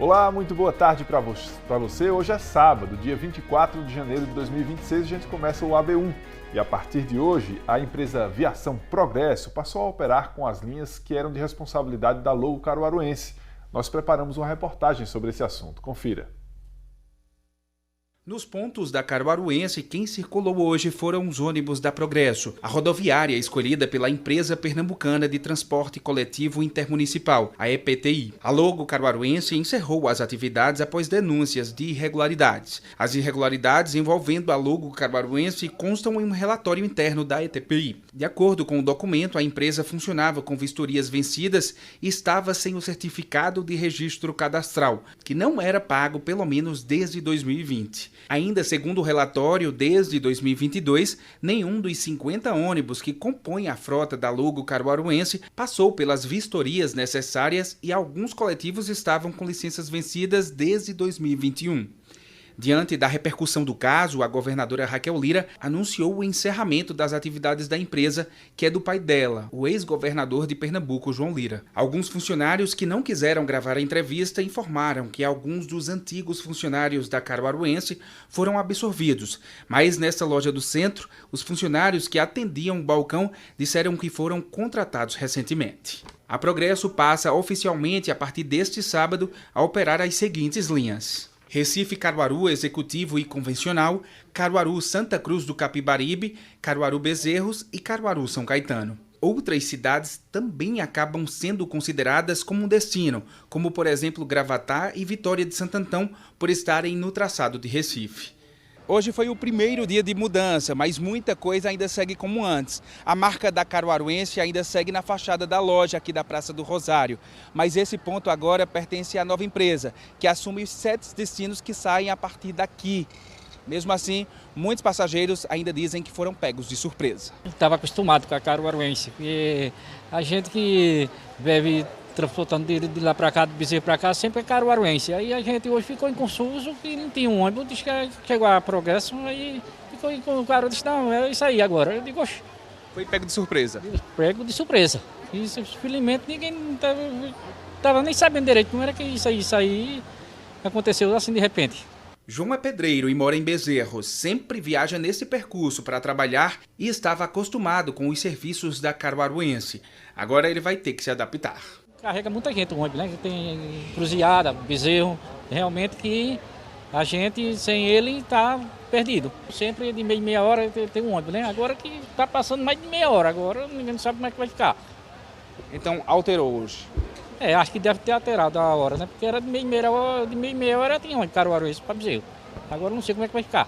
Olá, muito boa tarde para você. Hoje é sábado, dia 24 de janeiro de 2026, a gente começa o AB1. E a partir de hoje, a empresa Viação Progresso passou a operar com as linhas que eram de responsabilidade da Logo Caruaruense. Nós preparamos uma reportagem sobre esse assunto. Confira. Nos pontos da Caruaruense, quem circulou hoje foram os ônibus da Progresso, a rodoviária escolhida pela empresa pernambucana de transporte coletivo intermunicipal, a EPTI. A Logo Caruaruense encerrou as atividades após denúncias de irregularidades. As irregularidades envolvendo a Logo Caruaruense constam em um relatório interno da ETPI. De acordo com o documento, a empresa funcionava com vistorias vencidas e estava sem o certificado de registro cadastral, que não era pago pelo menos desde 2020. Ainda segundo o relatório, desde 2022, nenhum dos 50 ônibus que compõem a frota da Logo Caruaruense passou pelas vistorias necessárias e alguns coletivos estavam com licenças vencidas desde 2021. Diante da repercussão do caso, a governadora Raquel Lira anunciou o encerramento das atividades da empresa, que é do pai dela, o ex-governador de Pernambuco, João Lira. Alguns funcionários que não quiseram gravar a entrevista informaram que alguns dos antigos funcionários da Caruaruense foram absorvidos, mas nessa loja do centro, os funcionários que atendiam o balcão disseram que foram contratados recentemente. A Progresso passa oficialmente, a partir deste sábado, a operar as seguintes linhas: Recife-Caruaru Executivo e Convencional, Caruaru-Santa Cruz do Capibaribe, Caruaru-Bezerros e Caruaru-São Caetano. Outras cidades também acabam sendo consideradas como um destino, como por exemplo Gravatá e Vitória de Santo Antão, por estarem no traçado de Recife. Hoje foi o primeiro dia de mudança, mas muita coisa ainda segue como antes. A marca da Caruaruense ainda segue na fachada da loja aqui da Praça do Rosário. Mas esse ponto agora pertence à nova empresa, que assume os 7 destinos que saem a partir daqui. Mesmo assim, muitos passageiros ainda dizem que foram pegos de surpresa. Estava acostumado com a Caruaruense, porque a gente que bebe transportando de lá para cá, de Bezerro para cá, sempre é Caruaruense. Aí a gente hoje ficou inconfuso, que não tinha um ônibus, disse que chegou a Progresso, aí ficou o cara disse, não, é isso aí agora. Eu digo, oxe. Foi pego de surpresa? Pego de surpresa. E felizmente ninguém estava nem sabendo direito, não era que isso aí aconteceu assim de repente. João é pedreiro e mora em Bezerros, sempre viaja nesse percurso para trabalhar e estava acostumado com os serviços da Caruaruense. Agora ele vai ter que se adaptar. Carrega muita gente o ônibus, né? Tem Cruzeada, Bezerro, realmente que a gente sem ele está perdido. Sempre de meia hora tem um ônibus, né? Agora que está passando mais de meia hora, agora ninguém não sabe como é que vai ficar. Então alterou hoje? Acho que deve ter alterado a hora, né? Porque era de meia hora tinha ônibus Caruaruense para Bezerro. Agora não sei como é que vai ficar.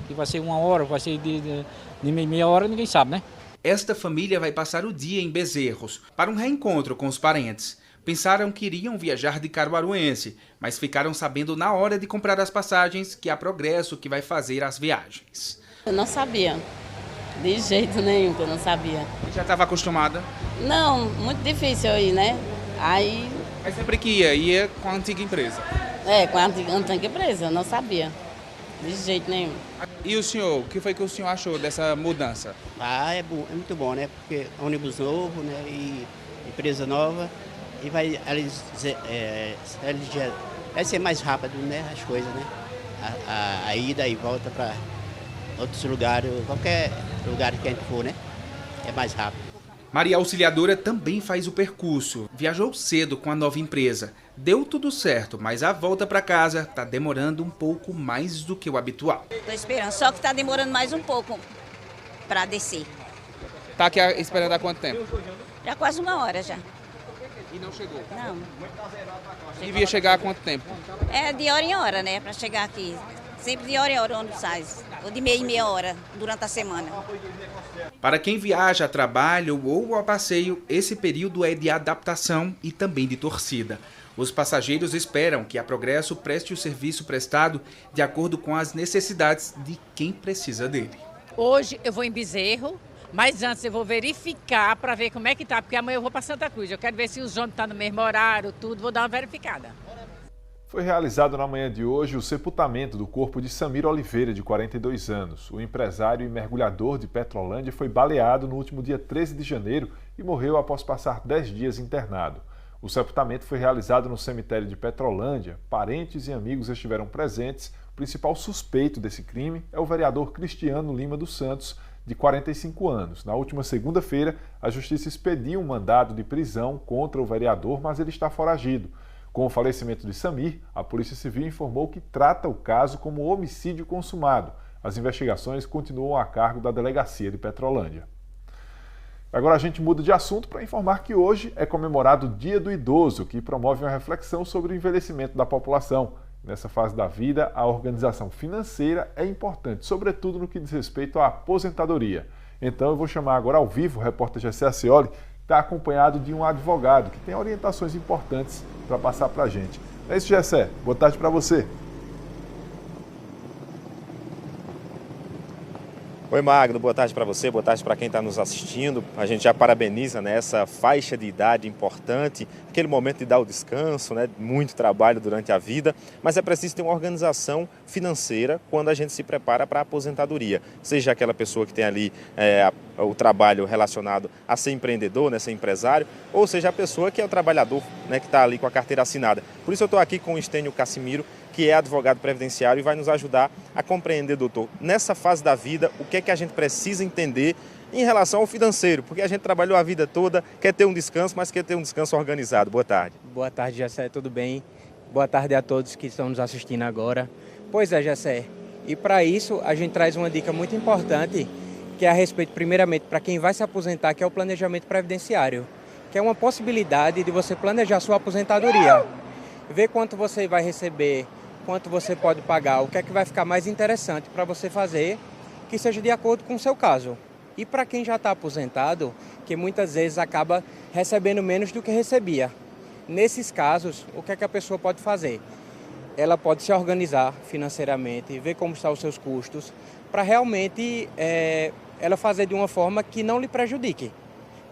Que vai ser 1 hora, vai ser de meia hora, ninguém sabe, né? Esta família vai passar o dia em Bezerros para um reencontro com os parentes. Pensaram que iriam viajar de Caruaruense, mas ficaram sabendo na hora de comprar as passagens que é a Progresso que vai fazer as viagens. Eu não sabia, de jeito nenhum que eu não sabia. E já estava acostumada? Não, muito difícil aí, né? Mas sempre que ia com a antiga empresa? Com a antiga empresa, eu não sabia, de jeito nenhum. E o senhor, o que foi que o senhor achou dessa mudança? É muito bom, né? Porque ônibus novo, né? E empresa nova. E vai ser mais rápido, né? As coisas, né? A ida e volta para outros lugares, qualquer lugar que a gente for, né? É mais rápido. Maria Auxiliadora também faz o percurso. Viajou cedo com a nova empresa. Deu tudo certo, mas a volta para casa está demorando um pouco mais do que o habitual. Estou esperando, só que está demorando mais um pouco para descer. Está aqui esperando há quanto tempo? Já quase 1 hora já. E não chegou? Não. Devia chegar há quanto tempo? É de hora em hora, né, para chegar aqui. Sempre de hora em hora o ônibus sai, ou de meia em meia hora, durante a semana. Para quem viaja a trabalho ou a passeio, esse período é de adaptação e também de torcida. Os passageiros esperam que a Progresso preste o serviço prestado de acordo com as necessidades de quem precisa dele. Hoje eu vou em Bezerro, mas antes eu vou verificar para ver como é que tá, porque amanhã eu vou para Santa Cruz. Eu quero ver se os ônibus estão no mesmo horário, tudo, vou dar uma verificada. Foi realizado na manhã de hoje o sepultamento do corpo de Samir Oliveira, de 42 anos. O empresário e mergulhador de Petrolândia foi baleado no último dia 13 de janeiro e morreu após passar 10 dias internado. O sepultamento foi realizado no cemitério de Petrolândia. Parentes e amigos estiveram presentes. O principal suspeito desse crime é o vereador Cristiano Lima dos Santos, de 45 anos. Na última segunda-feira, a Justiça expediu um mandado de prisão contra o vereador, mas ele está foragido. Com o falecimento de Samir, a Polícia Civil informou que trata o caso como homicídio consumado. As investigações continuam a cargo da Delegacia de Petrolândia. Agora a gente muda de assunto para informar que hoje é comemorado o Dia do Idoso, que promove uma reflexão sobre o envelhecimento da população. Nessa fase da vida, a organização financeira é importante, sobretudo no que diz respeito à aposentadoria. Então eu vou chamar agora ao vivo o repórter Gessé Acioli, que está acompanhado de um advogado que tem orientações importantes para passar para a gente. É isso, Gessé. Boa tarde para você. Oi, Magno, boa tarde para você, boa tarde para quem está nos assistindo. A gente já parabeniza nessa faixa de idade importante, aquele momento de dar o descanso, né? Muito trabalho durante a vida, mas é preciso ter uma organização financeira quando a gente se prepara para a aposentadoria. Seja aquela pessoa que tem ali o trabalho relacionado a ser empreendedor, né? Ser empresário, ou seja a pessoa que é o trabalhador, né? Que está ali com a carteira assinada. Por isso eu estou aqui com o Estênio Cassimiro, que é advogado previdenciário e vai nos ajudar a compreender, doutor, nessa fase da vida, o que é que a gente precisa entender em relação ao financeiro, porque a gente trabalhou a vida toda, quer ter um descanso, mas quer ter um descanso organizado. Boa tarde. Boa tarde, Gessé, tudo bem? Boa tarde a todos que estão nos assistindo agora. Pois é, Gessé, e para isso a gente traz uma dica muito importante, que é a respeito, primeiramente, para quem vai se aposentar, que é o planejamento previdenciário, que é uma possibilidade de você planejar sua aposentadoria, ver quanto você vai receber, quanto você pode pagar, o que é que vai ficar mais interessante para você fazer, que seja de acordo com o seu caso. E para quem já está aposentado, que muitas vezes acaba recebendo menos do que recebia. Nesses casos, o que é que a pessoa pode fazer? Ela pode se organizar financeiramente, ver como estão os seus custos, para realmente ela fazer de uma forma que não lhe prejudique.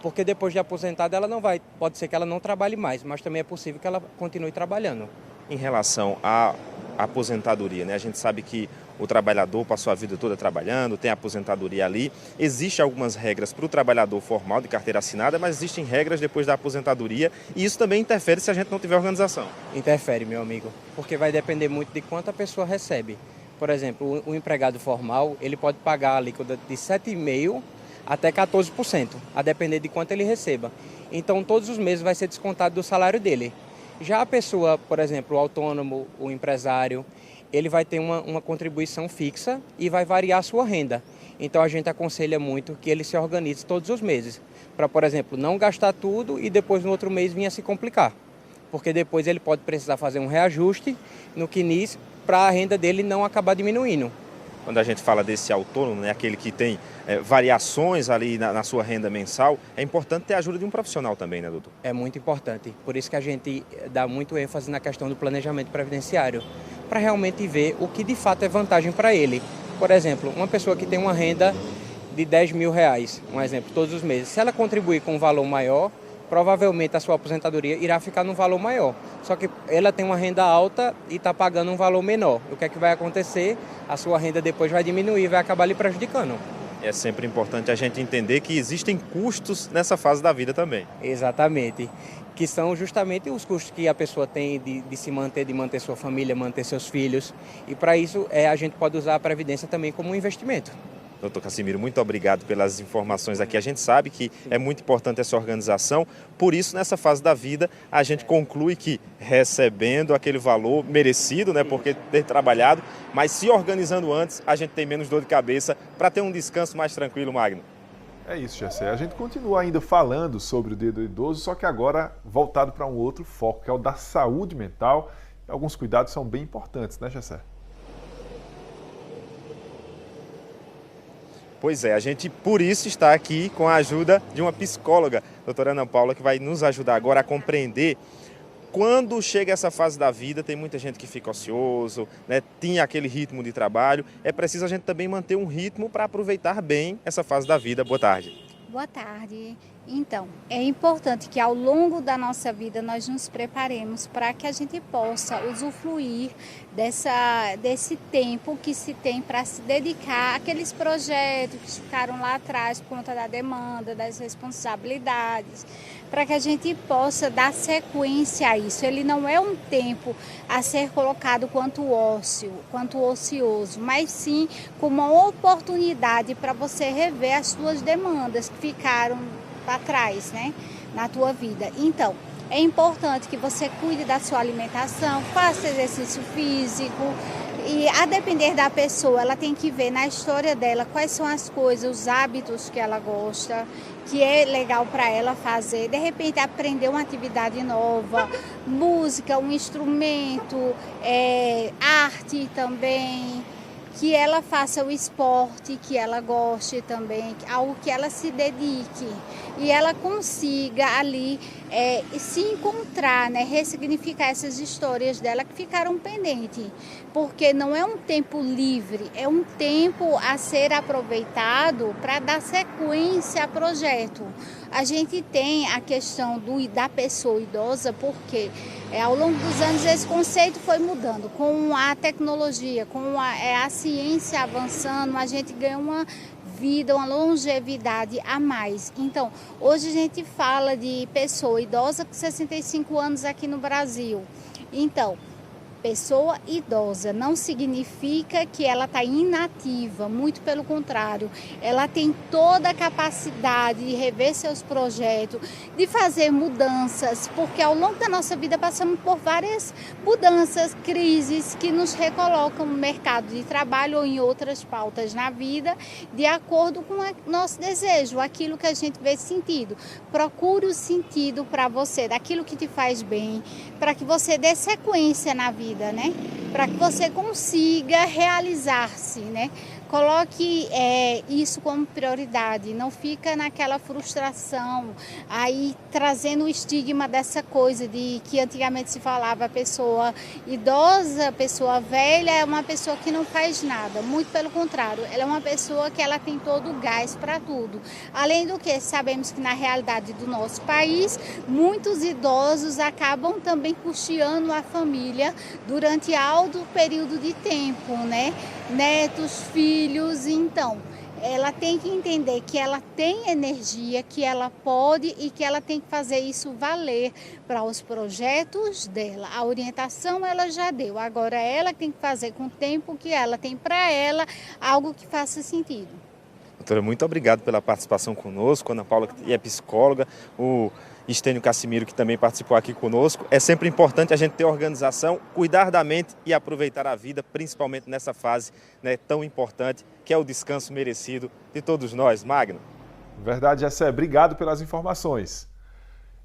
Porque depois de aposentada ela não vai, pode ser que ela não trabalhe mais, mas também é possível que ela continue trabalhando. Em relação à aposentadoria, né? A gente sabe que o trabalhador passou a vida toda trabalhando, tem a aposentadoria ali. Existem algumas regras para o trabalhador formal de carteira assinada, mas existem regras depois da aposentadoria e isso também interfere se a gente não tiver organização. Interfere, meu amigo, porque vai depender muito de quanto a pessoa recebe. Por exemplo, o empregado formal, ele pode pagar a alíquota de 7,5% até 14%, a depender de quanto ele receba. Então, todos os meses vai ser descontado do salário dele. Já a pessoa, por exemplo, o autônomo, o empresário, ele vai ter uma contribuição fixa e vai variar a sua renda. Então a gente aconselha muito que ele se organize todos os meses, para, por exemplo, não gastar tudo e depois no outro mês vir a se complicar. Porque depois ele pode precisar fazer um reajuste no CNIS para a renda dele não acabar diminuindo. Quando a gente fala desse autônomo, né, aquele que tem variações ali na sua renda mensal, é importante ter a ajuda de um profissional também, né, doutor? É muito importante. Por isso que a gente dá muito ênfase na questão do planejamento previdenciário, para realmente ver o que de fato é vantagem para ele. Por exemplo, uma pessoa que tem uma renda de R$10.000, um exemplo, todos os meses, se ela contribuir com um valor maior, provavelmente a sua aposentadoria irá ficar num valor maior. Só que ela tem uma renda alta e está pagando um valor menor. O que é que vai acontecer? A sua renda depois vai diminuir e vai acabar lhe prejudicando. É sempre importante a gente entender que existem custos nessa fase da vida também. Exatamente. Que são justamente os custos que a pessoa tem de se manter, de manter sua família, manter seus filhos. E para isso a gente pode usar a Previdência também como um investimento. Doutor Cassimiro, muito obrigado pelas informações aqui. A gente sabe que é muito importante essa organização, por isso, nessa fase da vida, a gente conclui que recebendo aquele valor merecido, né, porque ter trabalhado, mas se organizando antes, a gente tem menos dor de cabeça para ter um descanso mais tranquilo, Magno. É isso, Gessé. A gente continua ainda falando sobre o Dia do Idoso, só que agora voltado para um outro foco, que é o da saúde mental. Alguns cuidados são bem importantes, né, Gessé? Pois é, a gente por isso está aqui com a ajuda de uma psicóloga, doutora Ana Paula, que vai nos ajudar agora a compreender quando chega essa fase da vida. Tem muita gente que fica ocioso, né? Tinha aquele ritmo de trabalho. É preciso a gente também manter um ritmo para aproveitar bem essa fase da vida. Boa tarde. Boa tarde. Então, é importante que ao longo da nossa vida nós nos preparemos para que a gente possa usufruir desse tempo que se tem para se dedicar àqueles projetos que ficaram lá atrás por conta da demanda, das responsabilidades, para que a gente possa dar sequência a isso. Ele não é um tempo a ser colocado quanto ócio, quanto ocioso, mas sim como uma oportunidade para você rever as suas demandas que ficaram para trás, né, na tua vida. Então, é importante que você cuide da sua alimentação, faça exercício físico e, a depender da pessoa, ela tem que ver na história dela quais são as coisas, os hábitos que ela gosta, que é legal para ela fazer. De repente, aprender uma atividade nova, música, um instrumento, arte também. Que ela faça o esporte que ela goste também, algo que ela se dedique e ela consiga ali se encontrar, né, ressignificar essas histórias dela que ficaram pendentes, porque não é um tempo livre, é um tempo a ser aproveitado para dar sequência a projeto. A gente tem a questão da pessoa idosa, porque ao longo dos anos esse conceito foi mudando. Com a tecnologia, com a ciência avançando, a gente ganha uma vida, uma longevidade a mais. Então, hoje a gente fala de pessoa idosa com 65 anos aqui no Brasil. Então, pessoa idosa não significa que ela está inativa, muito pelo contrário. Ela tem toda a capacidade de rever seus projetos, de fazer mudanças, porque ao longo da nossa vida passamos por várias mudanças, crises que nos recolocam no mercado de trabalho ou em outras pautas na vida, de acordo com o nosso desejo, aquilo que a gente vê sentido. Procure o sentido para você, daquilo que te faz bem, para que você dê sequência na vida, né? Para que você consiga realizar-se, né? Coloque isso como prioridade, não fica naquela frustração, aí trazendo o estigma dessa coisa de que antigamente se falava pessoa idosa, pessoa velha, é uma pessoa que não faz nada, muito pelo contrário, ela é uma pessoa que ela tem todo o gás para tudo. Além do que, sabemos que na realidade do nosso país, muitos idosos acabam também custeando a família durante alto período de tempo, né? Netos, filhos, então ela tem que entender que ela tem energia, que ela pode e que ela tem que fazer isso valer para os projetos dela. A orientação ela já deu, agora ela tem que fazer com o tempo que ela tem para ela algo que faça sentido. Doutora, muito obrigado pela participação conosco, Ana Paula, que é psicóloga, o Estênio Cassimiro, que também participou aqui conosco. É sempre importante a gente ter organização, cuidar da mente e aproveitar a vida, principalmente nessa fase, né, tão importante, que é o descanso merecido de todos nós. Magno. Verdade, Jessé. Obrigado pelas informações.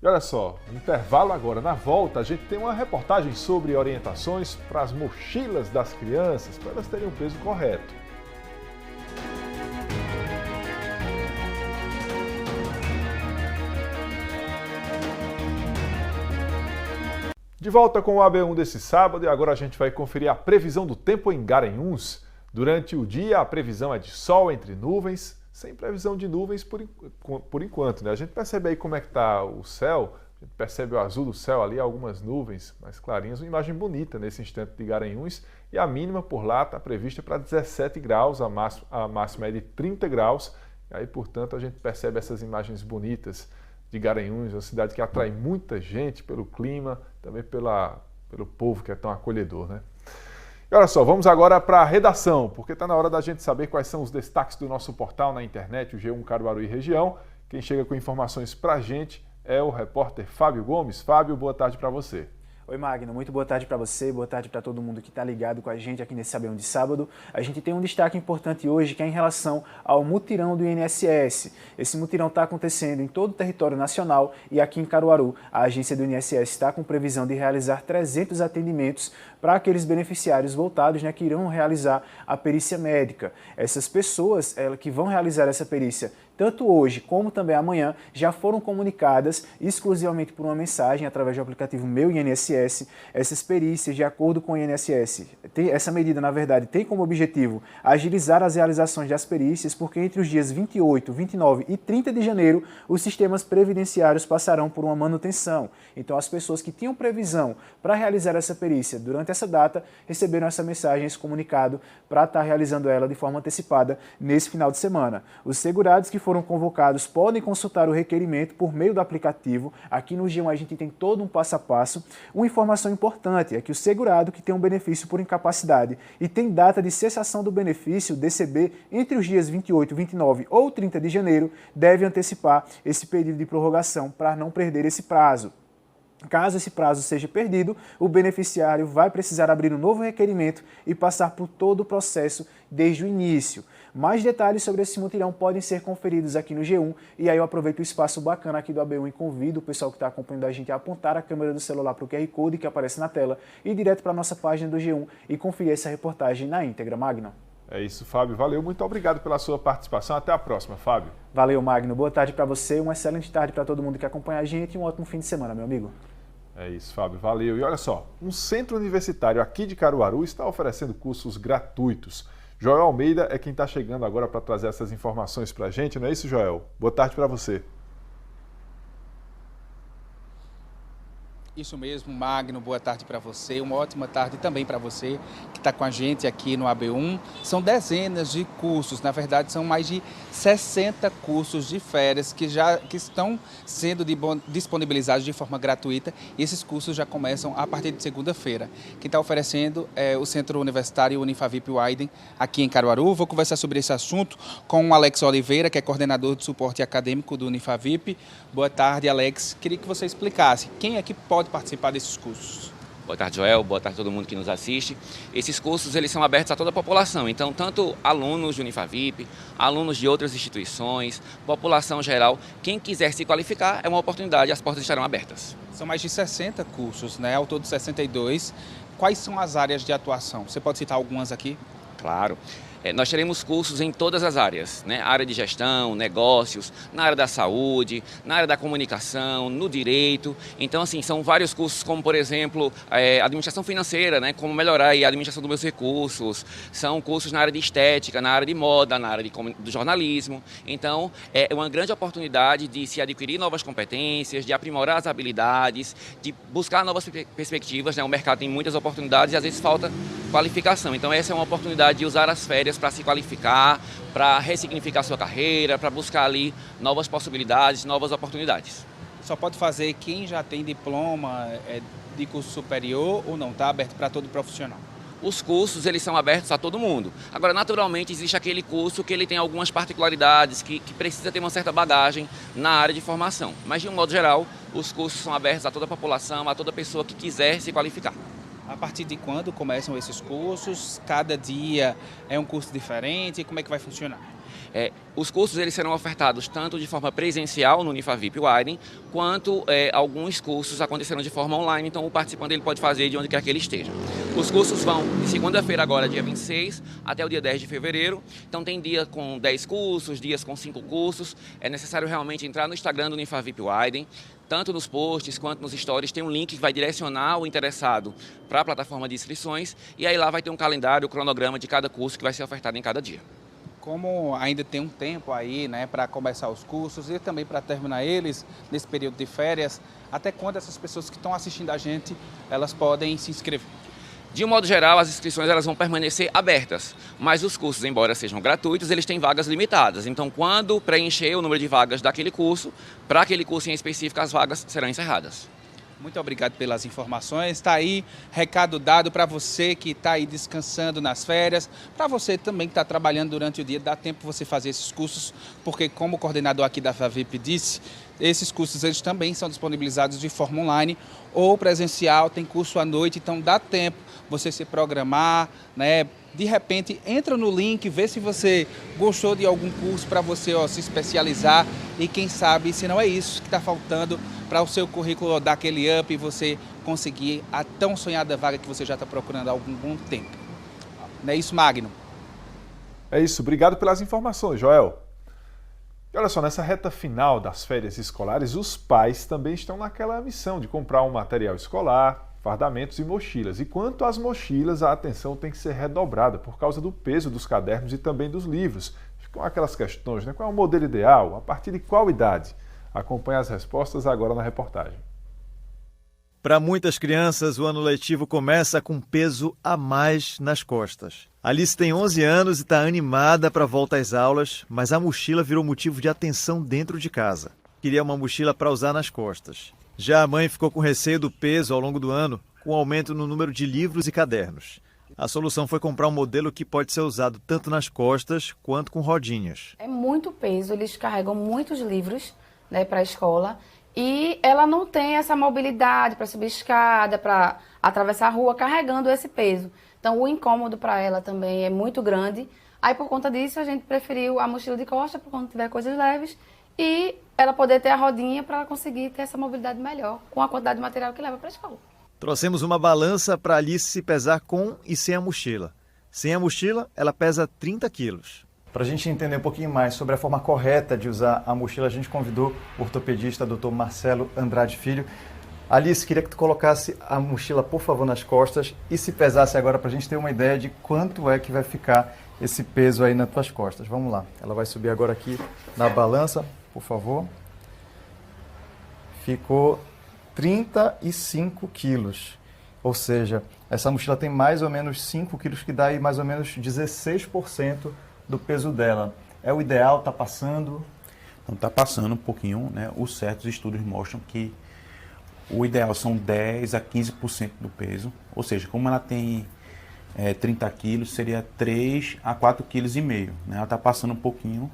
E olha só, no intervalo agora, na volta, a gente tem uma reportagem sobre orientações para as mochilas das crianças, para elas terem o peso correto. De volta com o AB1 desse sábado e agora a gente vai conferir a previsão do tempo em Garanhuns. Durante o dia a previsão é de sol entre nuvens, sem previsão de nuvens por enquanto, né? A gente percebe aí como é que está o céu, a gente percebe o azul do céu ali, algumas nuvens mais clarinhas, uma imagem bonita nesse instante de Garanhuns e a mínima por lá está prevista para 17 graus, a máxima é de 30 graus, e aí portanto a gente percebe essas imagens bonitas de Garanhuns, uma cidade que atrai muita gente pelo clima, também pelo povo que é tão acolhedor, né? E olha só, vamos agora para a redação, porque está na hora da gente saber quais são os destaques do nosso portal na internet, o G1 Caruaru e Região. Quem chega com informações para a gente é o repórter Fábio Gomes. Fábio, boa tarde para você. Oi, Magno, muito boa tarde para você, boa tarde para todo mundo que está ligado com a gente aqui nesse AB1 de sábado. A gente tem um destaque importante hoje que é em relação ao mutirão do INSS. Esse mutirão está acontecendo em todo o território nacional e aqui em Caruaru a agência do INSS está com previsão de realizar 300 atendimentos para aqueles beneficiários voltados, né, que irão realizar a perícia médica. Essas pessoas que vão realizar essa perícia, tanto hoje como também amanhã, já foram comunicadas exclusivamente por uma mensagem através do aplicativo Meu INSS. Essas perícias, de acordo com o INSS, essa medida, na verdade, tem como objetivo agilizar as realizações das perícias, porque entre os dias 28, 29 e 30 de janeiro, os sistemas previdenciários passarão por uma manutenção. Então, as pessoas que tinham previsão para realizar essa perícia durante essa data, receberam essa mensagem, esse comunicado, para estar realizando ela de forma antecipada nesse final de semana. Os segurados que foram convocados podem consultar o requerimento por meio do aplicativo. Aqui no G1 a gente tem todo um passo a passo. Uma informação importante é que o segurado que tem um benefício por incapacidade e tem data de cessação do benefício, DCB, entre os dias 28, 29 ou 30 de janeiro, deve antecipar esse período de prorrogação para não perder esse prazo. Caso esse prazo seja perdido, o beneficiário vai precisar abrir um novo requerimento e passar por todo o processo desde o início. Mais detalhes sobre esse mutirão podem ser conferidos aqui no G1, e aí eu aproveito o espaço bacana aqui do AB1 e convido o pessoal que está acompanhando a gente a apontar a câmera do celular para o QR Code que aparece na tela e ir direto para a nossa página do G1 e conferir essa reportagem na íntegra. Magno. É isso, Fábio. Valeu, muito obrigado pela sua participação. Até a próxima, Fábio. Valeu, Magno. Boa tarde para você, uma excelente tarde para todo mundo que acompanha a gente e um ótimo fim de semana, meu amigo. É isso, Fábio. Valeu. E olha só, um centro universitário aqui de Caruaru está oferecendo cursos gratuitos. Joel Almeida é quem está chegando agora para trazer essas informações para a gente, não é isso, Joel? Boa tarde para você. Isso mesmo, Magno, boa tarde para você, uma ótima tarde também para você que está com a gente aqui no AB1. São dezenas de cursos, na verdade são mais de 60 cursos de férias que estão sendo disponibilizados de forma gratuita, e esses cursos já começam a partir de segunda-feira. Quem está oferecendo é o Centro Universitário Unifavip Wyden, aqui em Caruaru. Vou conversar sobre esse assunto com o Alex Oliveira, que é coordenador de suporte acadêmico do Unifavip. Boa tarde, Alex. Queria que você explicasse quem é que pode participar desses cursos. Boa tarde, Joel. Boa tarde a todo mundo que nos assiste. Esses cursos eles são abertos a toda a população, então tanto alunos de Unifavip, alunos de outras instituições, população geral, quem quiser se qualificar é uma oportunidade, as portas estarão abertas. São mais de 60 cursos, né? Ao todo 62. Quais são as áreas de atuação? Você pode citar algumas aqui? Claro. Nós teremos cursos em todas as áreas, né? Área de gestão, negócios, na área da saúde, na área da comunicação, no direito. Então, assim, são vários cursos como, por exemplo, administração financeira, né? Como melhorar a administração dos meus recursos. São cursos na área de estética, na área de moda, na área do jornalismo. Então, é uma grande oportunidade de se adquirir novas competências, de aprimorar as habilidades, de buscar novas perspectivas, né? O mercado tem muitas oportunidades e às vezes falta qualificação. Então, essa é uma oportunidade de usar as férias para se qualificar, para ressignificar sua carreira, para buscar ali novas possibilidades, novas oportunidades. Só pode fazer quem já tem diploma de curso superior ou não? Está aberto para todo profissional? Os cursos eles são abertos a todo mundo. Agora, naturalmente, existe aquele curso que ele tem algumas particularidades, que precisa ter uma certa bagagem na área de formação. Mas, de um modo geral, os cursos são abertos a toda a população, a toda pessoa que quiser se qualificar. A partir de quando começam esses cursos? Cada dia é um curso diferente? Como é que vai funcionar? Os cursos eles serão ofertados tanto de forma presencial no Unifavip Wyden, quanto alguns cursos acontecerão de forma online, então o participante ele pode fazer de onde quer que ele esteja. Os cursos vão de segunda-feira agora, dia 26, até o dia 10 de fevereiro, então tem dia com 10 cursos, dias com 5 cursos. É necessário realmente entrar no Instagram do Unifavip Wyden, tanto nos posts quanto nos stories, tem um link que vai direcionar o interessado para a plataforma de inscrições, e aí lá vai ter um calendário, o cronograma de cada curso que vai ser ofertado em cada dia. Como ainda tem um tempo aí, né, para começar os cursos e também para terminar eles nesse período de férias, até quando essas pessoas que estão assistindo a gente, elas podem se inscrever? De um modo geral, as inscrições elas vão permanecer abertas, mas os cursos, embora sejam gratuitos, eles têm vagas limitadas. Então, quando preencher o número de vagas daquele curso, para aquele curso em específico, as vagas serão encerradas. Muito obrigado pelas informações. Está aí, recado dado para você que está aí descansando nas férias, para você também que está trabalhando durante o dia, dá tempo de você fazer esses cursos, porque como o coordenador aqui da FAVIP disse, esses cursos eles também são disponibilizados de forma online ou presencial, tem curso à noite, então dá tempo você se programar, né? De repente, entra no link, vê se você gostou de algum curso para você se especializar e quem sabe se não é isso que está faltando para o seu currículo dar aquele up e você conseguir a tão sonhada vaga que você já está procurando há algum bom tempo. Não é isso, Magno? É isso, obrigado pelas informações, Joel. E olha só, nessa reta final das férias escolares, os pais também estão naquela missão de comprar um material escolar, fardamentos e mochilas. E quanto às mochilas, a atenção tem que ser redobrada por causa do peso dos cadernos e também dos livros. Ficam aquelas questões, né? Qual é o modelo ideal? A partir de qual idade? Acompanhe as respostas agora na reportagem. Para muitas crianças, o ano letivo começa com peso a mais nas costas. Alice tem 11 anos e está animada para a volta às aulas, mas a mochila virou motivo de atenção dentro de casa. Queria uma mochila para usar nas costas. Já a mãe ficou com receio do peso ao longo do ano, com o aumento no número de livros e cadernos. A solução foi comprar um modelo que pode ser usado tanto nas costas quanto com rodinhas. É muito peso, eles carregam muitos livros, né, para a escola. E ela não tem essa mobilidade para subir escada, para atravessar a rua carregando esse peso. Então o incômodo para ela também é muito grande. Aí por conta disso a gente preferiu a mochila de costa para quando tiver coisas leves e ela poder ter a rodinha para ela conseguir ter essa mobilidade melhor com a quantidade de material que leva para a escola. Trouxemos uma balança para Alice se pesar com e sem a mochila. Sem a mochila, ela pesa 30 quilos. Para a gente entender um pouquinho mais sobre a forma correta de usar a mochila, a gente convidou o ortopedista Dr. Marcelo Andrade Filho. Alice, queria que tu colocasse a mochila, por favor, nas costas e se pesasse agora para a gente ter uma ideia de quanto é que vai ficar esse peso aí nas tuas costas. Vamos lá. Ela vai subir agora aqui na balança, por favor. Ficou 35 quilos. Ou seja, essa mochila tem mais ou menos 5 quilos, que dá aí mais ou menos 16% do peso dela. É o ideal? Está passando? Não, está passando um pouquinho, né? Os certos estudos mostram que o ideal são 10 a 15% do peso. Ou seja, como ela tem 30 quilos, seria 3 a 4,5 kg, né? Ela está passando um pouquinho,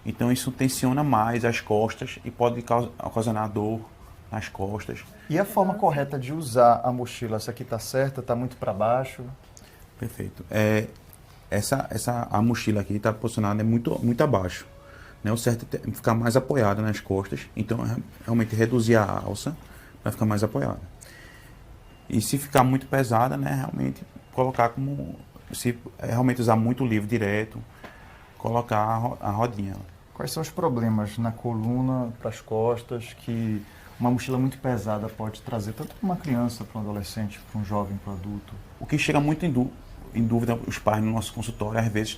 então isso tensiona mais as costas e pode ocasionar dor nas costas. E a forma correta de usar a mochila? Essa aqui está certa? Está muito para baixo? Perfeito. A mochila aqui está posicionada muito abaixo, né? O certo é ficar mais apoiada nas costas, então realmente reduzir a alça para ficar mais apoiada. E se ficar muito pesada, né, realmente colocar como, se realmente usar muito livro direto, colocar a rodinha. Quais são os problemas na coluna, para as costas, que uma mochila muito pesada pode trazer, tanto para uma criança, para um adolescente, para um jovem, para um adulto? O que chega muito em dúvida os pais no nosso consultório, às vezes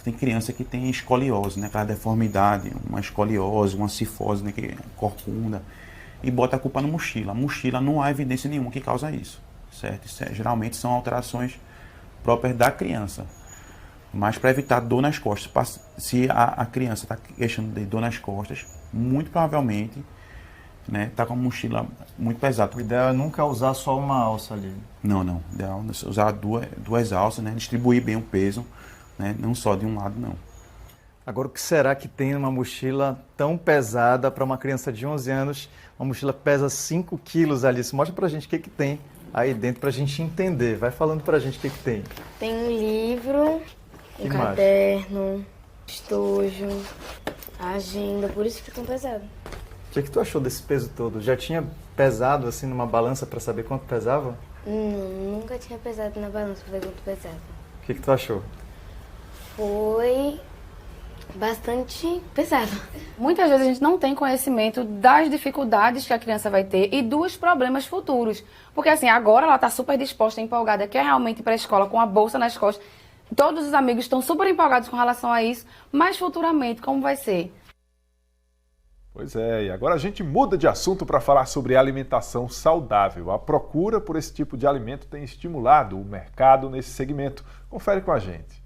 tem criança que tem escoliose, né, aquela deformidade, uma escoliose, uma cifose, né, que é corcunda, e bota a culpa na mochila. A mochila não há evidência nenhuma que causa isso, certo? Geralmente são alterações próprias da criança. Mas para evitar dor nas costas, se a criança está queixando de dor nas costas, muito provavelmente está com a mochila muito pesada. O ideal é nunca usar só uma alça ali. Não. O ideal é usar duas alças, né? Distribuir bem o peso, né? Não só de um lado, não. Agora, o que será que tem numa mochila tão pesada para uma criança de 11 anos? Uma mochila pesa 5 quilos, Alice. Mostra pra gente o que tem aí dentro pra gente entender. Vai falando pra gente o que tem. Tem um livro, um caderno, estojo, agenda, por isso que fica tão pesado. O que tu achou desse peso todo? Já tinha pesado assim numa balança para saber quanto pesava? Nunca tinha pesado na balança para ver quanto pesava. O que tu achou? Foi bastante pesado. Muitas vezes a gente não tem conhecimento das dificuldades que a criança vai ter e dos problemas futuros. Porque assim, agora ela está super disposta, empolgada, quer realmente ir para a escola com a bolsa nas costas. Todos os amigos estão super empolgados com relação a isso, mas futuramente como vai ser? Pois é, e agora a gente muda de assunto para falar sobre alimentação saudável. A procura por esse tipo de alimento tem estimulado o mercado nesse segmento. Confere com a gente.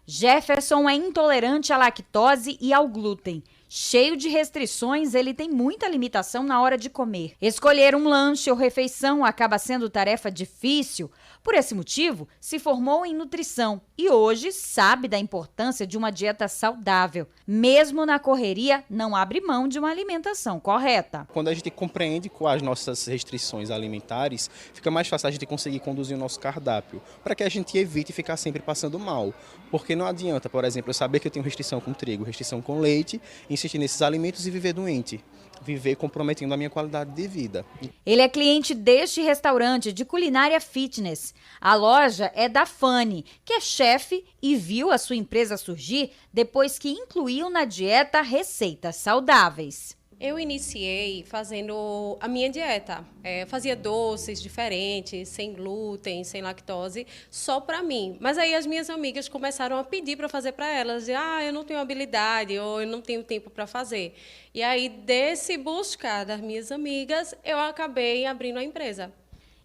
Jefferson é intolerante à lactose e ao glúten. Cheio de restrições, ele tem muita limitação na hora de comer. Escolher um lanche ou refeição acaba sendo tarefa difícil. Por esse motivo, se formou em nutrição e hoje sabe da importância de uma dieta saudável. Mesmo na correria, não abre mão de uma alimentação correta. Quando a gente compreende com as nossas restrições alimentares, fica mais fácil a gente conseguir conduzir o nosso cardápio, para que a gente evite ficar sempre passando mal. Porque não adianta, por exemplo, eu saber que eu tenho restrição com trigo, restrição com leite, insistir nesses alimentos e viver doente. viver comprometendo a minha qualidade de vida. Ele é cliente deste restaurante de culinária fitness. A loja é da Fanny, que é chefe e viu a sua empresa surgir depois que incluiu na dieta receitas saudáveis. Eu iniciei fazendo a minha dieta. Eu fazia doces diferentes, sem glúten, sem lactose, só para mim. Mas aí as minhas amigas começaram a pedir para fazer para elas. Eu não tenho habilidade ou eu não tenho tempo para fazer. E aí, desse buscar das minhas amigas, eu acabei abrindo a empresa.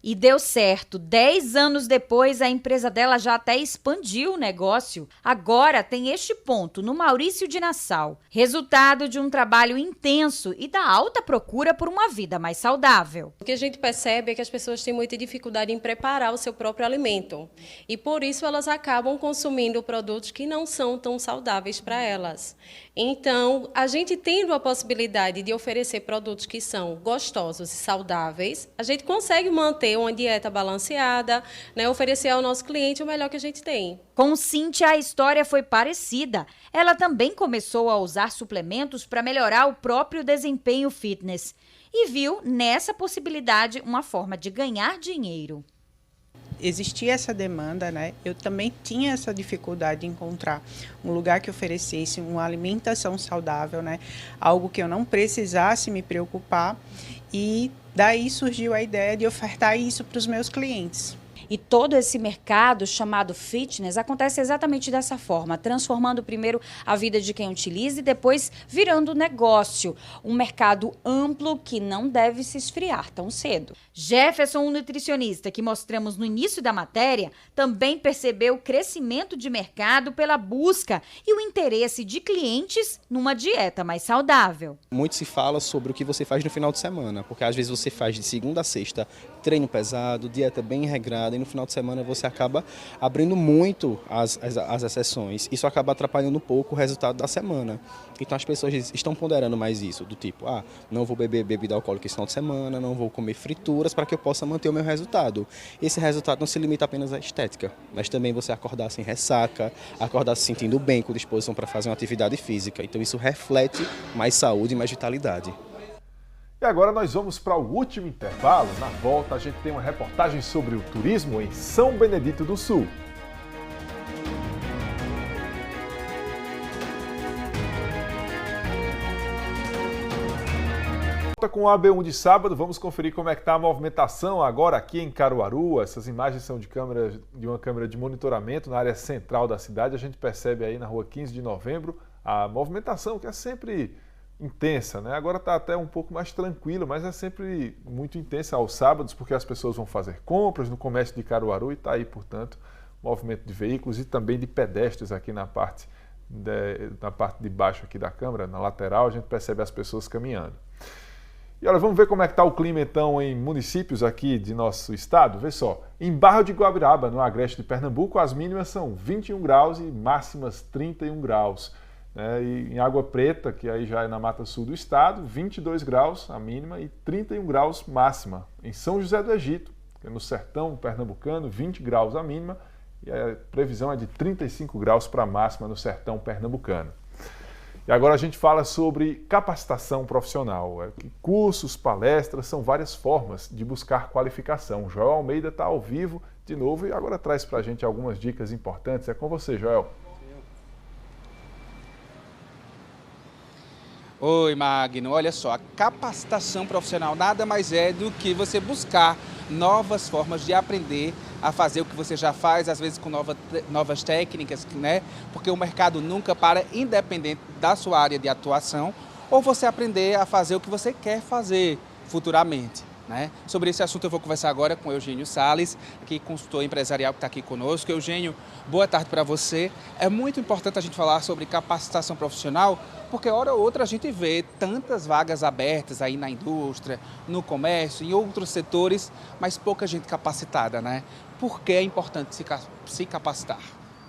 E deu certo. 10 anos depois, a empresa dela já até expandiu o negócio. Agora tem este ponto, no Maurício de Nassau. Resultado de um trabalho intenso e da alta procura por uma vida mais saudável. O que a gente percebe é que as pessoas têm muita dificuldade em preparar o seu próprio alimento. E por isso elas acabam consumindo produtos que não são tão saudáveis para elas. Então, a gente tendo a possibilidade de oferecer produtos que são gostosos e saudáveis, a gente consegue manter uma dieta balanceada, né, oferecer ao nosso cliente o melhor que a gente tem. Com Cíntia, a história foi parecida. Ela também começou a usar suplementos para melhorar o próprio desempenho fitness e viu nessa possibilidade uma forma de ganhar dinheiro. Existia essa demanda, né? Eu também tinha essa dificuldade de encontrar um lugar que oferecesse uma alimentação saudável, né? Algo que eu não precisasse me preocupar, e daí surgiu a ideia de ofertar isso para os meus clientes. E todo esse mercado chamado fitness acontece exatamente dessa forma, transformando primeiro a vida de quem utiliza e depois virando negócio. Um mercado amplo que não deve se esfriar tão cedo. Jefferson, um nutricionista que mostramos no início da matéria, também percebeu o crescimento de mercado pela busca e o interesse de clientes numa dieta mais saudável. Muito se fala sobre o que você faz no final de semana, porque às vezes você faz de segunda a sexta treino pesado, dieta bem regrada, e no final de semana você acaba abrindo muito as exceções. Isso acaba atrapalhando um pouco o resultado da semana. Então as pessoas estão ponderando mais isso, do tipo, não vou beber bebida alcoólica esse final de semana, não vou comer frituras para que eu possa manter o meu resultado. Esse resultado não se limita apenas à estética, mas também você acordar sem ressaca, acordar se sentindo bem, com disposição para fazer uma atividade física. Então isso reflete mais saúde e mais vitalidade. E agora nós vamos para o último intervalo. Na volta a gente tem uma reportagem sobre o turismo em São Benedito do Sul. Com o AB1 de sábado, vamos conferir como é que está a movimentação agora aqui em Caruaru. Essas imagens são de uma câmera de monitoramento na área central da cidade. A gente percebe aí na rua 15 de novembro a movimentação que é sempre intensa, né? Agora está até um pouco mais tranquila, mas é sempre muito intensa aos sábados, porque as pessoas vão fazer compras no comércio de Caruaru e está aí, portanto, movimento de veículos e também de pedestres aqui na parte de baixo aqui da câmera, na lateral, a gente percebe as pessoas caminhando. E olha, vamos ver como é que está o clima então em municípios aqui de nosso estado. Vê só, em Barra de Guabiraba, no agreste de Pernambuco, as mínimas são 21 graus e máximas 31 graus. E em Água Preta, que aí já é na Mata Sul do estado, 22 graus a mínima e 31 graus máxima. Em São José do Egito, que é no sertão pernambucano, 20 graus a mínima e a previsão é de 35 graus para a máxima no sertão pernambucano. E agora a gente fala sobre capacitação profissional. Cursos, palestras, são várias formas de buscar qualificação. Joel Almeida está ao vivo de novo e agora traz para a gente algumas dicas importantes. É com você, Joel. Oi, Magno. Olha só, a capacitação profissional nada mais é do que você buscar novas formas de aprender a fazer o que você já faz, às vezes com novas técnicas, né? Porque o mercado nunca para, independente da sua área de atuação, ou você aprender a fazer o que você quer fazer futuramente, né? Sobre esse assunto eu vou conversar agora com o Eugênio Salles, aqui consultor empresarial que está aqui conosco. Eugênio, boa tarde para você. É muito importante a gente falar sobre capacitação profissional, porque hora ou outra a gente vê tantas vagas abertas aí na indústria, no comércio, em outros setores, mas pouca gente capacitada, né? Por que é importante se capacitar?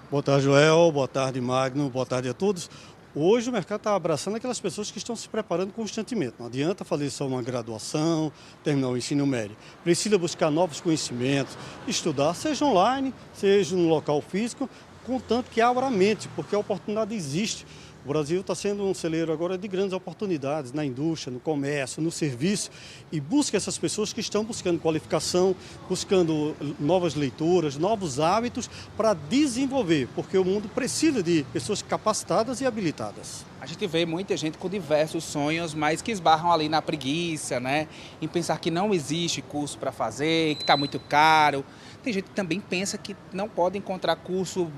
Boa tarde, Joel. Boa tarde, Magno. Boa tarde a todos. Hoje o mercado está abraçando aquelas pessoas que estão se preparando constantemente. Não adianta fazer só uma graduação, terminar o ensino médio. Precisa buscar novos conhecimentos, estudar, seja online, seja no local físico, contanto que abra a mente, porque a oportunidade existe. O Brasil está sendo um celeiro agora de grandes oportunidades na indústria, no comércio, no serviço, e busca essas pessoas que estão buscando qualificação, buscando novas leituras, novos hábitos para desenvolver, porque o mundo precisa de pessoas capacitadas e habilitadas. A gente vê muita gente com diversos sonhos, mas que esbarram ali na preguiça, né? Em pensar que não existe curso para fazer, que está muito caro. Tem gente que também pensa que não pode encontrar curso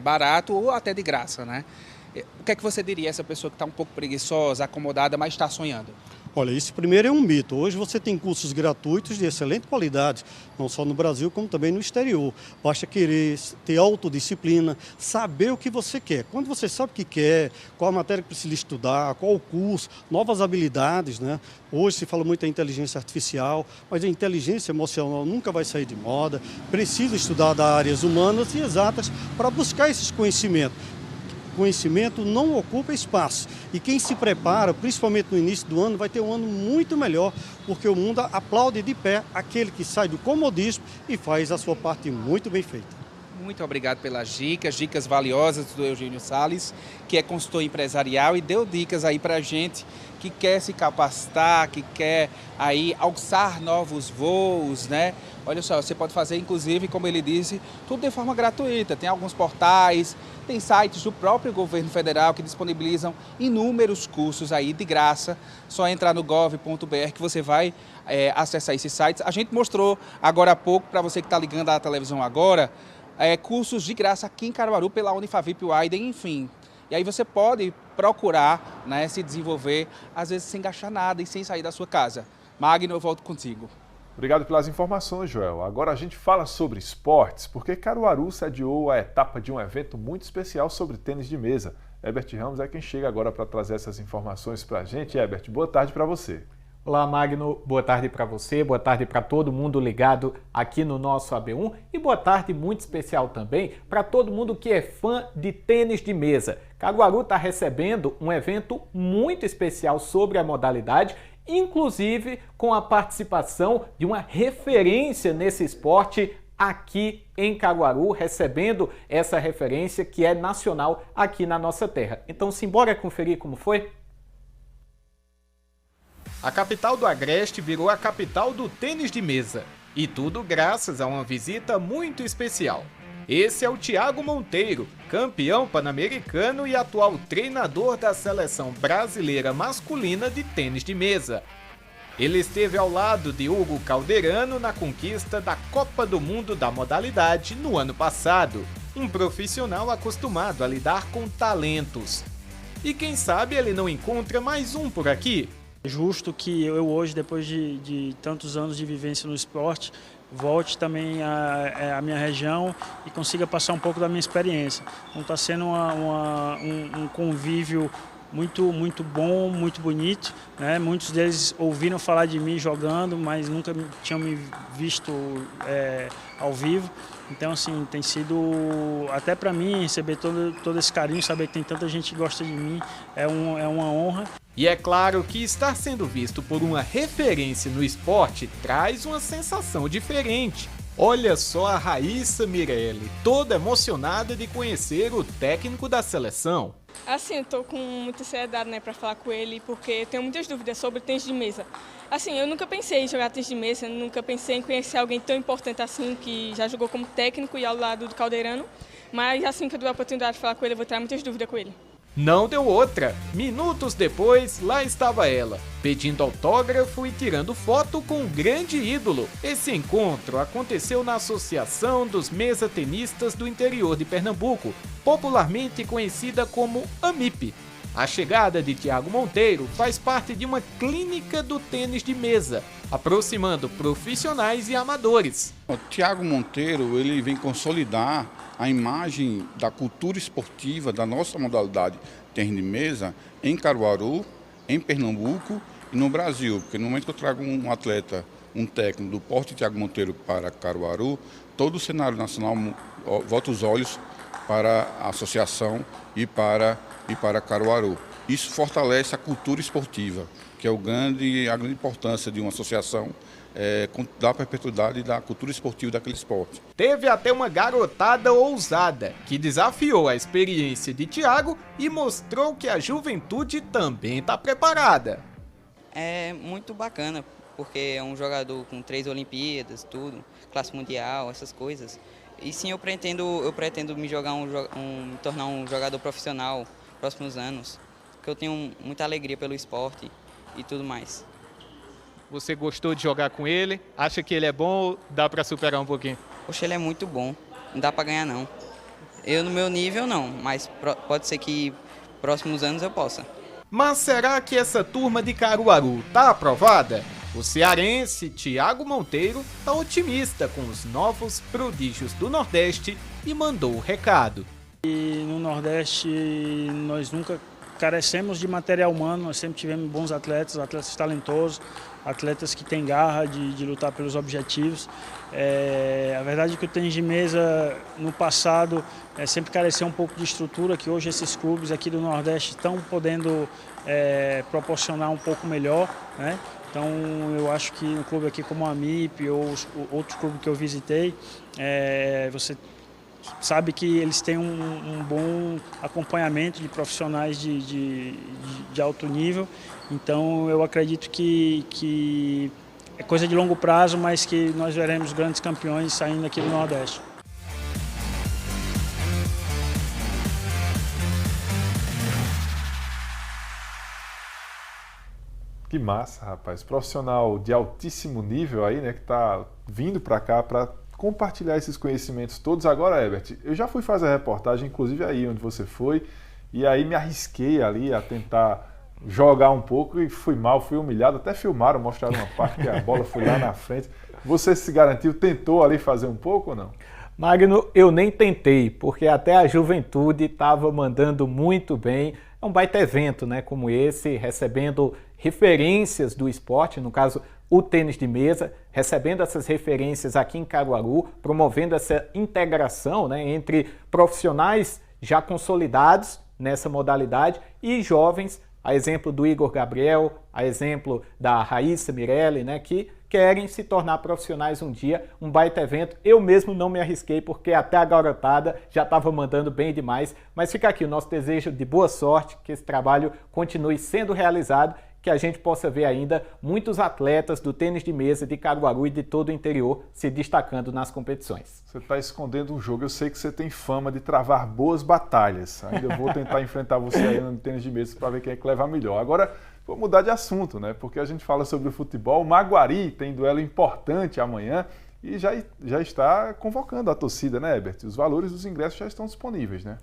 barato ou até de graça, né? O que é que você diria a essa pessoa que está um pouco preguiçosa, acomodada, mas está sonhando? Olha, isso primeiro é um mito. Hoje você tem cursos gratuitos de excelente qualidade, não só no Brasil, como também no exterior. Basta querer, ter autodisciplina, saber o que você quer. Quando você sabe o que quer, qual a matéria que precisa estudar, qual o curso, novas habilidades, né? Hoje se fala muito em inteligência artificial, mas a inteligência emocional nunca vai sair de moda. Precisa estudar das áreas humanas e exatas para buscar esses conhecimentos. Conhecimento não ocupa espaço e quem se prepara, principalmente no início do ano, vai ter um ano muito melhor, porque o mundo aplaude de pé aquele que sai do comodismo e faz a sua parte muito bem feita. Muito obrigado pelas dicas valiosas do Eugênio Salles, que é consultor empresarial e deu dicas aí para a gente que quer se capacitar, que quer aí alçar novos voos, né? Olha só, você pode fazer, inclusive, como ele disse, tudo de forma gratuita. Tem alguns portais, tem sites do próprio governo federal que disponibilizam inúmeros cursos aí de graça. Só entrar no gov.br que você vai acessar esses sites. A gente mostrou agora há pouco, para você que está ligando à televisão agora, cursos de graça aqui em Caruaru pela Unifavip Widen, enfim. E aí você pode procurar, né, se desenvolver, às vezes sem gastar nada e sem sair da sua casa. Magno, eu volto contigo. Obrigado pelas informações, Joel. Agora a gente fala sobre esportes, porque Caruaru sediou a etapa de um evento muito especial sobre tênis de mesa. Herbert Ramos é quem chega agora para trazer essas informações para a gente. Herbert, boa tarde para você. Olá, Magno. Boa tarde para você, boa tarde para todo mundo ligado aqui no nosso AB1 e boa tarde muito especial também para todo mundo que é fã de tênis de mesa. Caruaru está recebendo um evento muito especial sobre a modalidade, inclusive com a participação de uma referência nesse esporte aqui em Caruaru, recebendo essa referência que é nacional aqui na nossa terra. Então, simbora conferir como foi? A capital do Agreste virou a capital do tênis de mesa. E tudo graças a uma visita muito especial. Esse é o Thiago Monteiro, campeão pan-americano e atual treinador da seleção brasileira masculina de tênis de mesa. Ele esteve ao lado de Hugo Calderano na conquista da Copa do Mundo da modalidade no ano passado. Um profissional acostumado a lidar com talentos. E quem sabe ele não encontra mais um por aqui? É justo que eu hoje, depois de tantos anos de vivência no esporte, volte também à minha região e consiga passar um pouco da minha experiência. Então está sendo um convívio muito bom, muito bonito, né? Muitos deles ouviram falar de mim jogando, mas nunca tinham me visto ao vivo. Então, assim, tem sido, até para mim, receber todo esse carinho, saber que tem tanta gente que gosta de mim, é uma honra. E é claro que estar sendo visto por uma referência no esporte traz uma sensação diferente. Olha só a Raíssa Mirelli, toda emocionada de conhecer o técnico da seleção. Assim, eu tô com muita ansiedade, né, para falar com ele, porque eu tenho muitas dúvidas sobre tênis de mesa. Assim, eu nunca pensei em jogar tênis de mesa, nunca pensei em conhecer alguém tão importante assim, que já jogou como técnico e ao lado do Calderano, mas assim que eu tiver a oportunidade de falar com ele, eu vou ter muitas dúvidas com ele. Não deu outra. Minutos depois, lá estava ela, pedindo autógrafo e tirando foto com um grande ídolo. Esse encontro aconteceu na Associação dos Mesa-Tenistas do Interior de Pernambuco, popularmente conhecida como AMIP. A chegada de Thiago Monteiro faz parte de uma clínica do tênis de mesa, aproximando profissionais e amadores. O Thiago Monteiro, ele vem consolidar a imagem da cultura esportiva da nossa modalidade tênis de mesa em Caruaru, em Pernambuco e no Brasil. Porque no momento que eu trago um atleta, um técnico do porte Thiago Monteiro para Caruaru, todo o cenário nacional volta os olhos para a associação e para Caruaru. Isso fortalece a cultura esportiva, que é a grande importância de uma associação, dar perpetuidade da cultura esportiva daquele esporte. Teve até uma garotada ousada, que desafiou a experiência de Thiago e mostrou que a juventude também está preparada. É muito bacana, porque é um jogador com 3 Olimpíadas, tudo, classe mundial, essas coisas. E sim, eu pretendo me tornar um jogador profissional nos próximos anos, porque eu tenho muita alegria pelo esporte e tudo mais. Você gostou de jogar com ele? Acha que ele é bom ou dá para superar um pouquinho? Poxa, ele é muito bom, não dá para ganhar não. Eu no meu nível não, mas pode ser que próximos anos eu possa. Mas será que essa turma de Caruaru tá aprovada? O cearense Thiago Monteiro tá otimista com os novos prodígios do Nordeste e mandou o recado. E no Nordeste nós nunca carecemos de material humano, nós sempre tivemos bons atletas talentosos, atletas que têm garra de lutar pelos objetivos. A verdade é que o tênis de mesa no passado sempre careceu um pouco de estrutura, que hoje esses clubes aqui do Nordeste estão podendo proporcionar um pouco melhor, né? Então eu acho que um clube aqui como a AMIP ou outros clubes que eu visitei, você sabe que eles têm um bom acompanhamento de profissionais de alto nível. Então eu acredito que é coisa de longo prazo, mas que nós veremos grandes campeões saindo aqui do Nordeste. Que massa, rapaz. Profissional de altíssimo nível aí, né, que tá vindo para cá para compartilhar esses conhecimentos todos. Agora, Herbert, eu já fui fazer a reportagem, inclusive aí onde você foi, e aí me arrisquei ali a tentar jogar um pouco e fui mal, fui humilhado. Até filmaram, mostraram uma parte que a bola foi lá na frente. Você se garantiu, tentou ali fazer um pouco ou não? Magno, eu nem tentei, porque até a juventude estava mandando muito bem. É um baita evento, né, como esse, recebendo referências do esporte, no caso o tênis de mesa, recebendo essas referências aqui em Caruaru, promovendo essa integração, né, entre profissionais já consolidados nessa modalidade e jovens, a exemplo do Igor Gabriel, a exemplo da Raíssa Mirelli, né, que querem se tornar profissionais um dia, um baita evento. Eu mesmo não me arrisquei porque até a garotada já estava mandando bem demais, mas fica aqui o nosso desejo de boa sorte, que esse trabalho continue sendo realizado, que a gente possa ver ainda muitos atletas do tênis de mesa de Caruaru e de todo o interior se destacando nas competições. Você está escondendo um jogo, eu sei que você tem fama de travar boas batalhas. Ainda vou tentar enfrentar você aí no tênis de mesa para ver quem é que leva melhor. Agora, vou mudar de assunto, né? Porque a gente fala sobre o futebol. O Maguari tem duelo importante amanhã e já está convocando a torcida, né, Herbert? Os valores dos ingressos já estão disponíveis, né?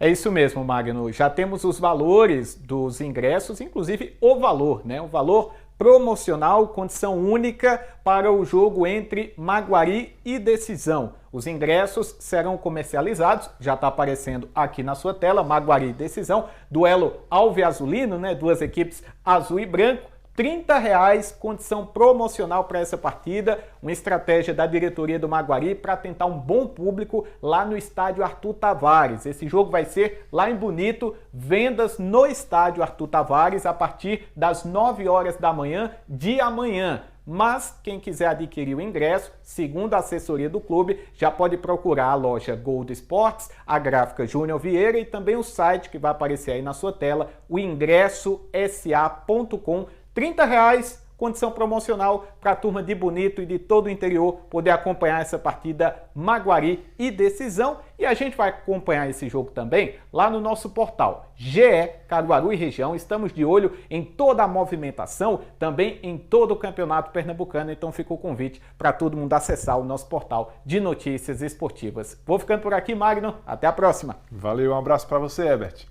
É isso mesmo, Magno. Já temos os valores dos ingressos, inclusive o valor, né? O valor promocional, condição única para o jogo entre Maguari e Decisão. Os ingressos serão comercializados, já está aparecendo aqui na sua tela, Maguari e Decisão, duelo alve-azulino, né? Duas equipes azul e branco. R$30, condição promocional para essa partida, uma estratégia da diretoria do Maguari para tentar um bom público lá no estádio Arthur Tavares. Esse jogo vai ser lá em Bonito, vendas no estádio Arthur Tavares a partir das 9 horas da manhã de amanhã. Mas quem quiser adquirir o ingresso, segundo a assessoria do clube, já pode procurar a loja Gold Sports, a gráfica Júnior Vieira e também o site que vai aparecer aí na sua tela, o ingressosa.com. R$30, condição promocional para a turma de Bonito e de todo o interior poder acompanhar essa partida Maguari e Decisão. E a gente vai acompanhar esse jogo também lá no nosso portal GE Caruaru e Região. Estamos de olho em toda a movimentação, também em todo o campeonato pernambucano. Então fica o convite para todo mundo acessar o nosso portal de notícias esportivas. Vou ficando por aqui, Magno. Até a próxima. Valeu, um abraço para você, Herbert.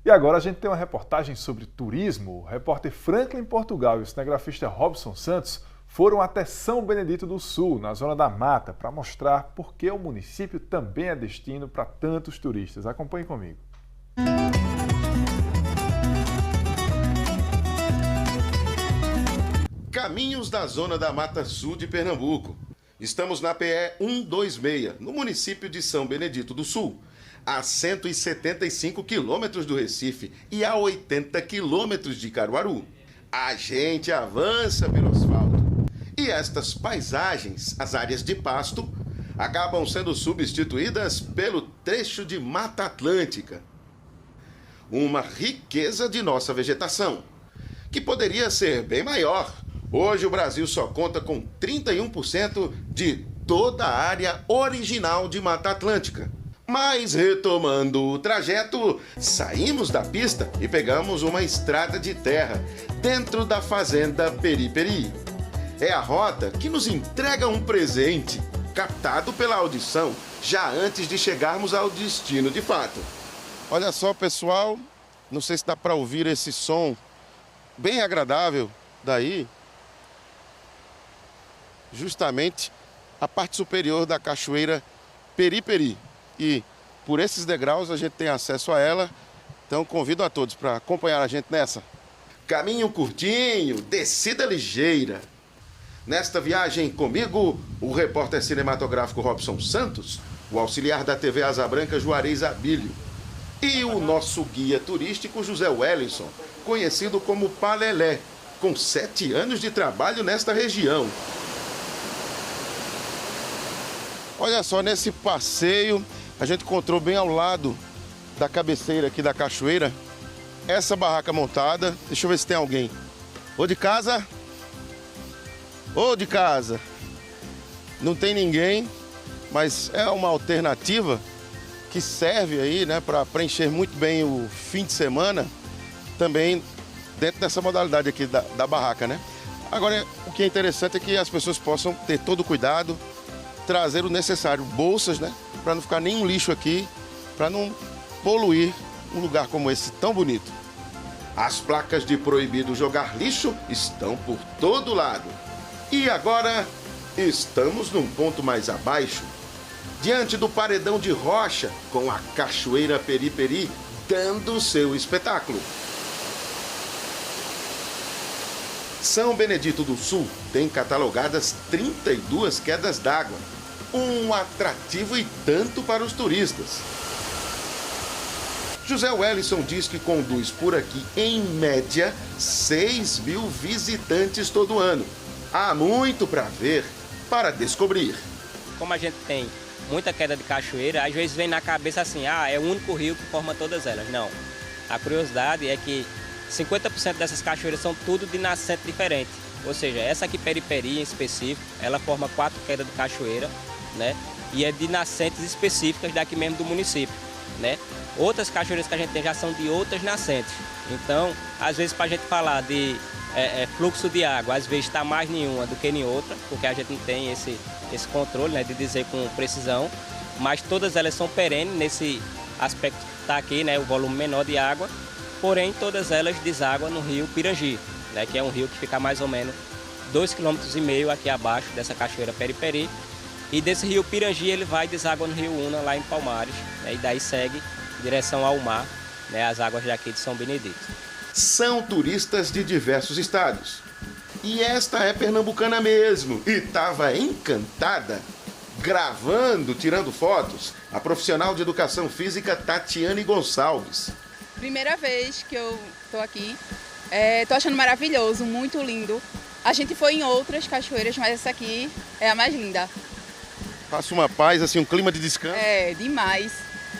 E agora a gente tem uma reportagem sobre turismo. O repórter Franklin Portugal e o cinegrafista Robson Santos foram até São Benedito do Sul, na Zona da Mata, para mostrar por que o município também é destino para tantos turistas. Acompanhe comigo. Caminhos da Zona da Mata Sul de Pernambuco. Estamos na PE 126, no município de São Benedito do Sul, a 175 quilômetros do Recife e a 80 quilômetros de Caruaru. A gente avança pelo asfalto e estas paisagens, as áreas de pasto, acabam sendo substituídas pelo trecho de Mata Atlântica. Uma riqueza de nossa vegetação, que poderia ser bem maior. Hoje o Brasil só conta com 31% de toda a área original de Mata Atlântica. Mas retomando o trajeto, saímos da pista e pegamos uma estrada de terra dentro da fazenda Peri-Peri. É a rota que nos entrega um presente, captado pela audição, já antes de chegarmos ao destino de fato. Olha só, pessoal, não sei se dá para ouvir esse som bem agradável daí. Justamente a parte superior da cachoeira Peri-Peri. E por esses degraus a gente tem acesso a ela, então convido a todos para acompanhar a gente nessa. Caminho curtinho, descida ligeira. Nesta viagem comigo, o repórter cinematográfico Robson Santos, o auxiliar da TV Asa Branca Juarez Abílio e o nosso guia turístico José Wellington, conhecido como Palelé, com 7 anos de trabalho nesta região. Olha só, nesse passeio, a gente encontrou bem ao lado da cabeceira aqui da cachoeira, essa barraca montada. Deixa eu ver se tem alguém. Ô de casa? Ô de casa? Não tem ninguém, mas é uma alternativa que serve aí, né, para preencher muito bem o fim de semana, também dentro dessa modalidade aqui da barraca, né? Agora, o que é interessante é que as pessoas possam ter todo o cuidado, trazer o necessário, bolsas, né, para não ficar nenhum lixo aqui, para não poluir um lugar como esse tão bonito. As placas de proibido jogar lixo estão por todo lado. E agora estamos num ponto mais abaixo, diante do paredão de rocha, com a cachoeira Peri-Peri dando seu espetáculo. São Benedito do Sul tem catalogadas 32 quedas d'água, um atrativo e tanto para os turistas. José Wellington diz que conduz por aqui, em média, 6.000 visitantes todo ano. Há muito para ver, para descobrir. Como a gente tem muita queda de cachoeira, às vezes vem na cabeça assim, é o único rio que forma todas elas. Não. A curiosidade é que 50% dessas cachoeiras são tudo de nascente diferente. Ou seja, essa aqui Peri-Peri em específico, ela forma 4 quedas de cachoeira, né? E é de nascentes específicas daqui mesmo do município, né? Outras cachoeiras que a gente tem já são de outras nascentes. Então, às vezes, para a gente falar de fluxo de água, às vezes está mais em uma do que em outra, porque a gente não tem esse controle, né, de dizer com precisão, mas todas elas são perenes nesse aspecto que está aqui, né, o volume menor de água, porém todas elas desaguam no rio Pirangi, né, que é um rio que fica mais ou menos 2,5 km aqui abaixo dessa cachoeira Peri-Peri, e desse rio Pirangi ele vai e deságua no rio Una, lá em Palmares, né, e daí segue em direção ao mar, né, as águas daqui de São Benedito. São turistas de diversos estados. E esta é pernambucana mesmo. E estava encantada, gravando, tirando fotos, a profissional de educação física Tatiane Gonçalves. Primeira vez que eu tô aqui. Tô achando maravilhoso, muito lindo. A gente foi em outras cachoeiras, mas essa aqui é a mais linda. Passa uma paz, assim, um clima de descanso. É, demais.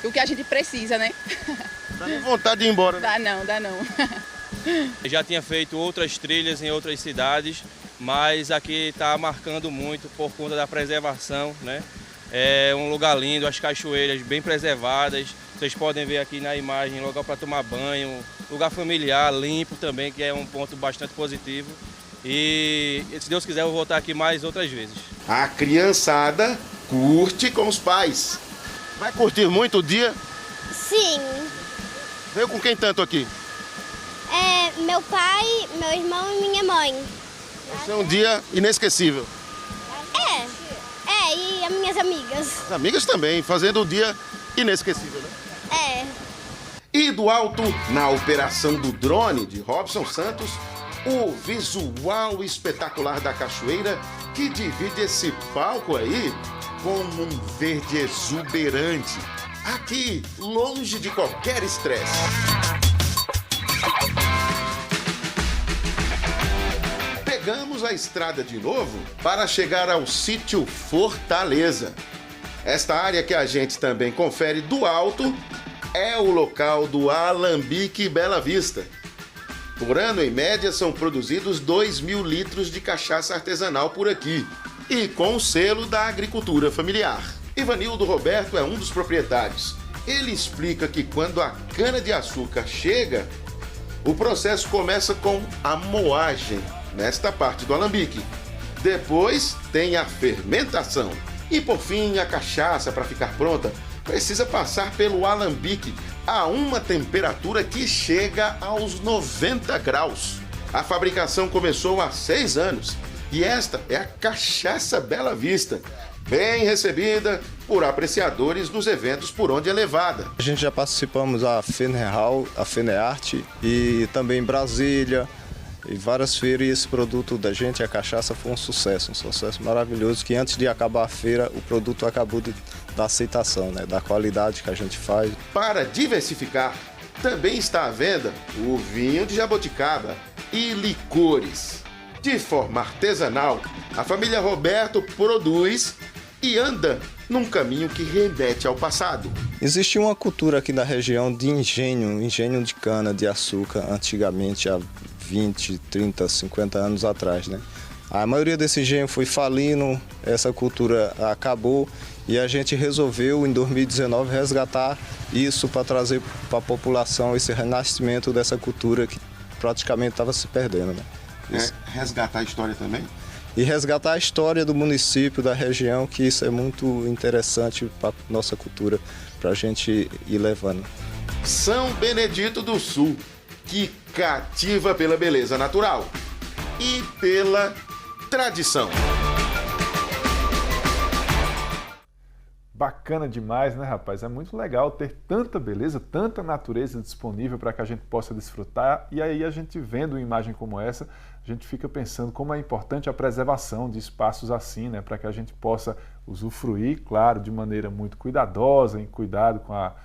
O que a gente precisa, né? Dá nem vontade de ir embora, né? Dá não. Eu já tinha feito outras trilhas em outras cidades, mas aqui está marcando muito por conta da preservação, né? É um lugar lindo, as cachoeiras bem preservadas. Vocês podem ver aqui na imagem, lugar para tomar banho, lugar familiar, limpo também, que é um ponto bastante positivo. E se Deus quiser, eu vou voltar aqui mais outras vezes. A criançada curte com os pais. Vai curtir muito o dia? Sim. Veio com quem tanto aqui? Meu pai, meu irmão e minha mãe. Vai ser um dia inesquecível. E as minhas amigas. As amigas também, fazendo um dia inesquecível, né? E do alto, na operação do drone de Robson Santos, o visual espetacular da cachoeira que divide esse palco aí com um verde exuberante, aqui longe de qualquer estresse. Pegamos a estrada de novo para chegar ao sítio Fortaleza. Esta área que a gente também confere do alto é o local do Alambique Bela Vista. Por ano, em média, são produzidos 2.000 litros de cachaça artesanal por aqui, e com o selo da agricultura familiar. Ivanildo Roberto é um dos proprietários. Ele explica que quando a cana-de-açúcar chega, o processo começa com a moagem, nesta parte do alambique. Depois tem a fermentação. E por fim, a cachaça, para ficar pronta, precisa passar pelo alambique a uma temperatura que chega aos 90 graus. A fabricação começou há 6 anos e esta é a Cachaça Bela Vista, bem recebida por apreciadores nos eventos por onde é levada. A gente já participamos da FENEAL, a FENEARTE e também em Brasília e várias feiras, e esse produto da gente, a cachaça, foi um sucesso maravilhoso, que antes de acabar a feira o produto acabou da aceitação, né, da qualidade que a gente faz. Para diversificar, também está à venda o vinho de jabuticaba e licores. De forma artesanal, a família Roberto produz e anda num caminho que remete ao passado. Existe uma cultura aqui na região de engenho de cana de açúcar, antigamente há 20, 30, 50 anos atrás, né? A maioria desse engenho foi falindo, essa cultura acabou e a gente resolveu em 2019 resgatar isso para trazer para a população esse renascimento dessa cultura que praticamente estava se perdendo, né? Resgatar a história também? E resgatar a história do município, da região, que isso é muito interessante para a nossa cultura, para a gente ir levando. São Benedito do Sul, que cativa pela beleza natural e pela tradição. Bacana demais, né, rapaz? É muito legal ter tanta beleza, tanta natureza disponível para que a gente possa desfrutar. E aí a gente vendo uma imagem como essa, a gente fica pensando como é importante a preservação de espaços assim, né, para que a gente possa usufruir, claro, de maneira muito cuidadosa, em cuidado com a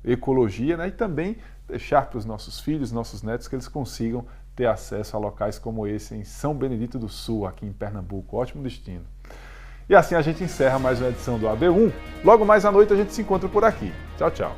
ecologia, né, e também deixar para os nossos filhos, nossos netos, que eles consigam ter acesso a locais como esse em São Benedito do Sul, aqui em Pernambuco. Ótimo destino. E assim a gente encerra mais uma edição do AB1. Logo mais à noite a gente se encontra por aqui. Tchau, tchau.